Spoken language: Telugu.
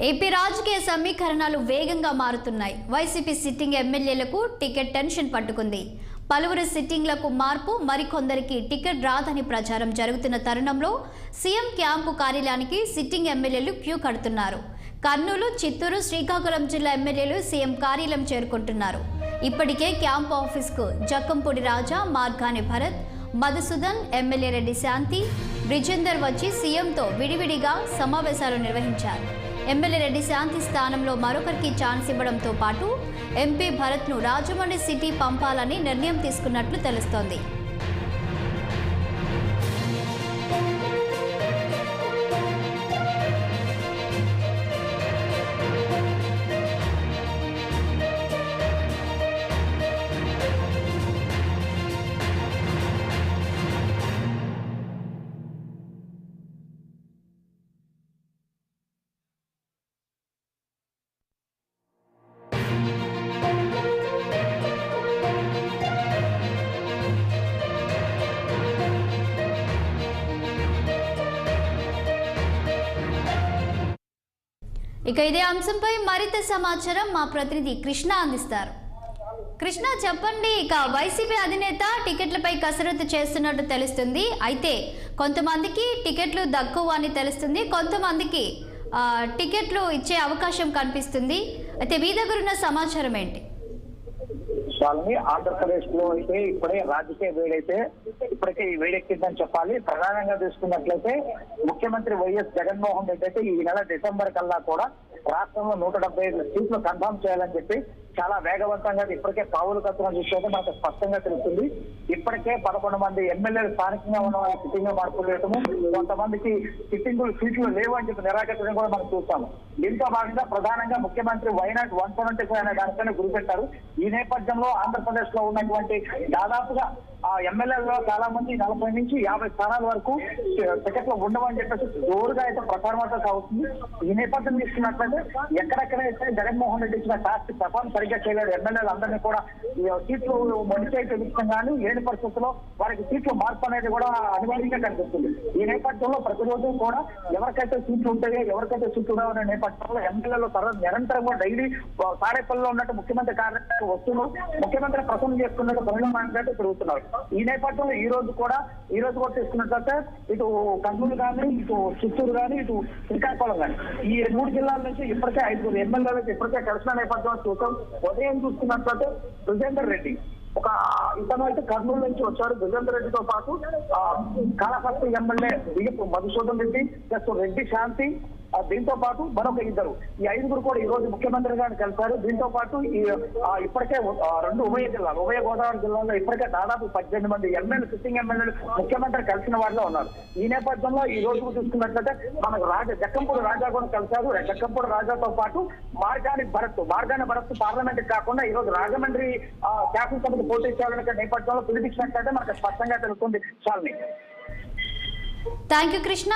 ఏపీ రాజకీయ సమీకరణాలు వేగంగా మారుతున్నాయి. వైసీపీ సిట్టింగ్ ఎమ్మెల్యేలకు టికెట్ టెన్షన్ పట్టుకుంది. పలువురు సిట్టింగ్లకు మార్పు, మరికొందరికి టికెట్ రాదని ప్రచారం జరుగుతున్న తరుణంలో సీఎం క్యాంపు కార్యాలయానికి సిట్టింగ్ ఎమ్మెల్యేలు క్యూ కడుతున్నారు. కర్నూలు, చిత్తూరు, శ్రీకాకుళం జిల్లా ఎమ్మెల్యేలు సీఎం కార్యాలయం చేరుకుంటున్నారు. ఇప్పటికే క్యాంపు ఆఫీస్కు జక్కంపూడి రాజా, మార్గాని భరత్, మధుసూదన్, ఎమ్మెల్యే రెడ్డి శాంతి, బ్రిజేందర్ వచ్చి సీఎంతో విడివిడిగా సమావేశాలు నిర్వహించారు. ఎమ్మెల్యే రెడ్డి శాంతి స్థానంలో మరొకరికి ఛాన్స్ ఇవ్వడంతో పాటు ఎంపీ భరత్ను రాజమండ్రి సిటీ పంపాలని నిర్ణయం తీసుకున్నట్లు తెలుస్తోంది. ఇక ఇదే అంశంపై మరింత సమాచారం మా ప్రతినిధి కృష్ణ అందిస్తారు. కృష్ణ, చెప్పండి. ఇక వైసీపీ అధినేత టికెట్లపై కసరత్తు చేస్తున్నట్టు తెలుస్తుంది. అయితే కొంతమందికి టికెట్లు దక్కువ అని తెలుస్తుంది, కొంతమందికి టికెట్లు ఇచ్చే అవకాశం కనిపిస్తుంది. అయితే మీ దగ్గర ఉన్న సమాచారం ఏంటి? ఆంధ్రప్రదేశ్ లో అయితే ఇప్పుడే రాజకీయ వేడైతే ఇప్పటికే ఈ వేడెక్కిందని చెప్పాలి. ప్రధానంగా తీసుకున్నట్లయితే ముఖ్యమంత్రి వైఎస్ జగన్మోహన్ రెడ్డి అయితే ఈ నెల డిసెంబర్ కల్లా కూడా రాష్ట్రంలో 175 సీట్లు కన్ఫర్మ్ చేయాలని చెప్పి చాలా వేగవంతంగా ఇప్పటికే పావులు కత్తడం చూస్తే మనకు స్పష్టంగా తెలుస్తుంది. ఇప్పటికే 11 మంది ఎమ్మెల్యేలు స్థానికంగా ఉన్న వాళ్ళకి సిట్టింగ్ మార్పులు వేయటము, కొంతమందికి సిట్టింగులు సీట్లు లేవు అని చెప్పి నిరాకరించడం కూడా మనం చూస్తాము. దీంతో భాగంగా ప్రధానంగా ముఖ్యమంత్రి వైనాట్ 175 అనే దానిపైన గురిపెట్టారు. ఈ నేపథ్యంలో ఆంధ్రప్రదేశ్ లో ఉన్నటువంటి దాదాపుగా ఆ ఎమ్మెల్యేలలో చాలా మంది 40 నుంచి 50 స్థానాల వరకు టికెట్లు ఉండవని చెప్పేసి జోరుగా అయితే ప్రచారం అయితే సాగుతుంది. ఈ నేపథ్యం తీసుకున్నట్లయితే ఎక్కడెక్కడైతే జగన్మోహన్ రెడ్డి ఇచ్చిన టాస్క్ పెర్ఫార్మ్ సరిగ్గా చేయలేడు, ఎమ్మెల్యేలు అందరినీ కూడా సీట్లు మనిషి తెలుస్తాం కానీ లేని పరిస్థితుల్లో వారికి సీట్లు మార్పు అనేది కూడా అనివార్యంగా కనిపిస్తుంది. ఈ నేపథ్యంలో ప్రతిరోజు కూడా ఎవరికైతే సీట్లు ఉంటాయో ఎవరికైతే సీట్లు ఉండవనే నేపథ్యంలో ఎమ్మెల్యేలు నిరంతరం కూడా డైలీ తాడేపల్లిలో ఉన్నట్టు ముఖ్యమంత్రి కార్యాలయానికి వస్తూ ముఖ్యమంత్రి ప్రసంగం చేసుకున్నట్టు పరిణామానికి పెరుగుతున్నారు. ఈ నేపథ్యంలో ఈ రోజు కూడా తీసుకున్నట్లయితే ఇటు కర్నూలు కానీ, ఇటు చిత్తూరు కానీ, ఇటు శ్రీకాకుళం కానీ ఈ 3 జిల్లాల నుంచి ఇప్పటికే 5 ఎమ్మెల్యేలకు ఇప్పటికే కలిసిన నేపథ్యంలో చూసాం. ఉదయం చూసుకున్నట్లయితే బ్రిజేందర్ రెడ్డి ఇతను అయితే కర్నూలు నుంచి వచ్చారు. బ్రిజేందర్ రెడ్డితో పాటు కాళహస్తి ఎమ్మెల్యే మధుసూదన్ రెడ్డి ప్లస్ రెడ్డి శాంతి, దీంతో పాటు మరొక 2 ఈ 5 కూడా ఈ రోజు ముఖ్యమంత్రి గారిని కలిశారు. దీంతో పాటు ఇప్పటికే 2 ఉభయ గోదావరి జిల్లాలో ఇప్పటికే దాదాపు 18 మంది సిట్టింగ్ ఎమ్మెల్యేలు ముఖ్యమంత్రి కలిసిన వారిలో ఉన్నారు. ఈ నేపథ్యంలో ఈ రోజు చూసుకున్నట్లయితే మనకు జక్కంపూడి రాజా కూడా కలిశారు. జక్కంపూడి రాజాతో పాటు మార్గాని భరత్ పార్లమెంట్ కాకుండా ఈ రోజు రాజమండ్రి శాసనసభకు పోటీ చేయాలనే నేపథ్యంలో పిలిపించినట్లయితే మనకు స్పష్టంగా తెలుస్తుంది. చాలని థ్యాంక్ యూ కృష్ణ.